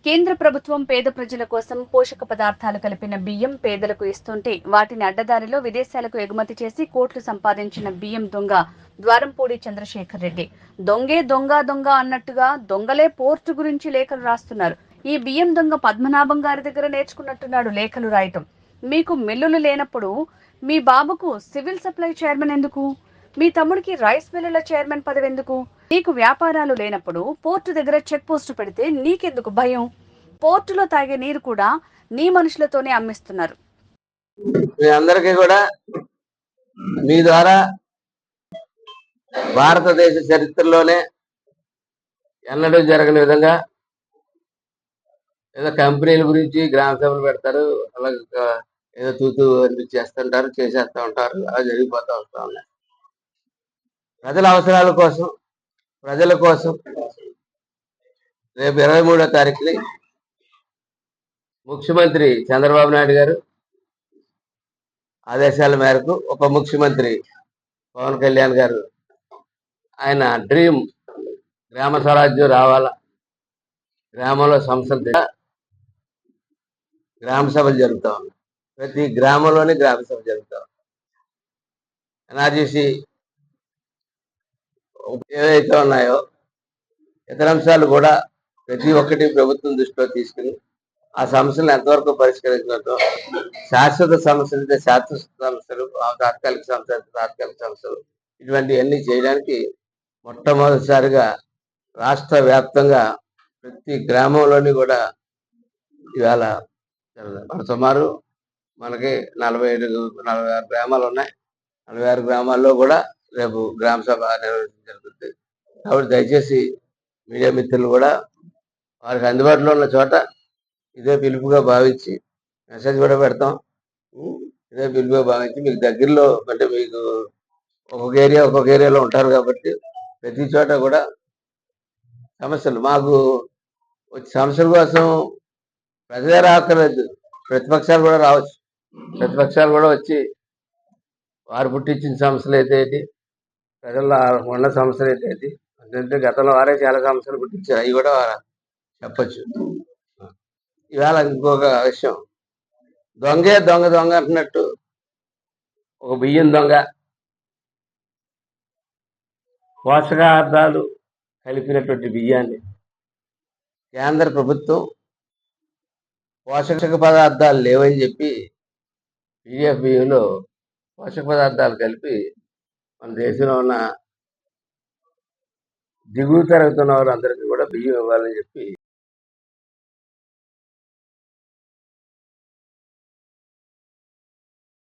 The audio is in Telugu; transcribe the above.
కేంద్ర ప్రభుత్వం పేద ప్రజల కోసం పోషక పదార్థాలు కలిపిన బియ్యం పేదలకు ఇస్తుంటే వాటిని అడ్డదారిలో విదేశాలకు ఎగుమతి చేసి కోట్లు సంపాదించిన బియ్యం దొంగ ద్వారంపూడి చంద్రశేఖర్ రెడ్డి. దొంగే దొంగ దొంగ అన్నట్టుగా దొంగలే పోర్టు గురించి లేఖలు రాస్తున్నారు. ఈ బియ్యం దొంగ పద్మనాభం గారి దగ్గర నేర్చుకున్నట్టున్నాడు లేఖలు రాయటం. మీకు మిల్లులు లేనప్పుడు మీ బాబుకు సివిల్ సప్లై చైర్మన్ ఎందుకు? మీ తమ్ముడికి రైస్ మిల్లుల చైర్మన్ పదవి ఎందుకు? నీకు వ్యాపారాలు లేనప్పుడు పోర్టు దగ్గర చెక్ పోస్టు పెడితే నీకెందుకు భయం? పోర్టులో తాగే నీరు కూడా నీ మనుషులతోనే అమ్మిస్తున్నారు. మీ అందరికీ కూడా మీ ద్వారా భారతదేశ చరిత్రలోనే ఎన్నడూ జరగని విధంగా ఏదో కంపెనీల గురించి గ్రామ సభలు పెడతారు, అలాగే ఏదో తూతూ చేస్తుంటారు, చేసేస్తూ ఉంటారు, అలా జరిగిపోతూ వస్తూ ఉన్నాయి. ప్రజల అవసరాల కోసం, ప్రజల కోసం రేపు 23వ తారీఖుని ముఖ్యమంత్రి చంద్రబాబు నాయుడు గారు ఆదేశాల మేరకు ఉప ముఖ్యమంత్రి పవన్ కళ్యాణ్ గారు ఆయన డ్రీమ్ గ్రామ స్వరాజ్యం రావాలా, గ్రామంలో సంస్థలు గ్రామ సభలు జరుగుతూ ఉన్నాయి. ప్రతి గ్రామంలోనే గ్రామ సభ జరుగుతూ ఉంది. ఎన్ఆర్జీసీ ఏవైతే ఉన్నాయో ఇతర అంశాలు కూడా ప్రతి ఒక్కటి ప్రభుత్వం దృష్టిలో తీసుకుని ఆ సమస్యలను ఎంతవరకు పరిష్కరించడం, శాశ్వత సమస్యలు అయితే శాశ్వత సమస్యలు, తాత్కాలిక సమస్యలు తాత్కాలిక సమస్యలు, ఇటువంటివన్నీ చేయడానికి మొట్టమొదటిసారిగా రాష్ట్ర వ్యాప్తంగా ప్రతి గ్రామంలోని కూడా ఇవాళ సుమారు మనకి 46 గ్రామాలు ఉన్నాయి. 46 గ్రామాల్లో కూడా రేపు గ్రామ సభ నిర్వహించడం జరుగుతుంది. కాబట్టి దయచేసి మీడియా మిత్రులు కూడా వారికి అందుబాటులో ఉన్న చోట ఇదే పిలుపుగా భావించి మెసేజ్ కూడా పెడతాం. ఇదే పిలుపుగా భావించి మీకు దగ్గరలో, అంటే మీకు ఒక్కొక్క ఏరియాలో ఉంటారు కాబట్టి ప్రతి చోట కూడా సమస్యలు మాకు సమస్యల కోసం ప్రజలే రాక్కర్లేదు, ప్రతిపక్షాలు కూడా రావచ్చు. ప్రతిపక్షాలు కూడా వచ్చి వారు పుట్టించిన సమస్యలు అయితే ప్రజల్లో ఉన్న సమస్యలు అయితే అంటే గతంలో వారే చాలా సమస్యలు పుట్టించారు, అవి కూడా చెప్పచ్చు. ఇవాళ ఇంకొక విషయం, దొంగే దొంగ దొంగ అంటున్నట్టు ఒక బియ్యం దొంగ పోషకార్థాలు కలిపినటువంటి బియ్యాన్ని కేంద్ర ప్రభుత్వం పోషక పదార్థాలు లేవని చెప్పి పీడిఎఫ్ బియ్యంలో పోషక పదార్థాలు కలిపి మన దేశంలో ఉన్న దిగువ తరగతి ఉన్న వారందరికీ కూడా బియ్యం ఇవ్వాలని చెప్పి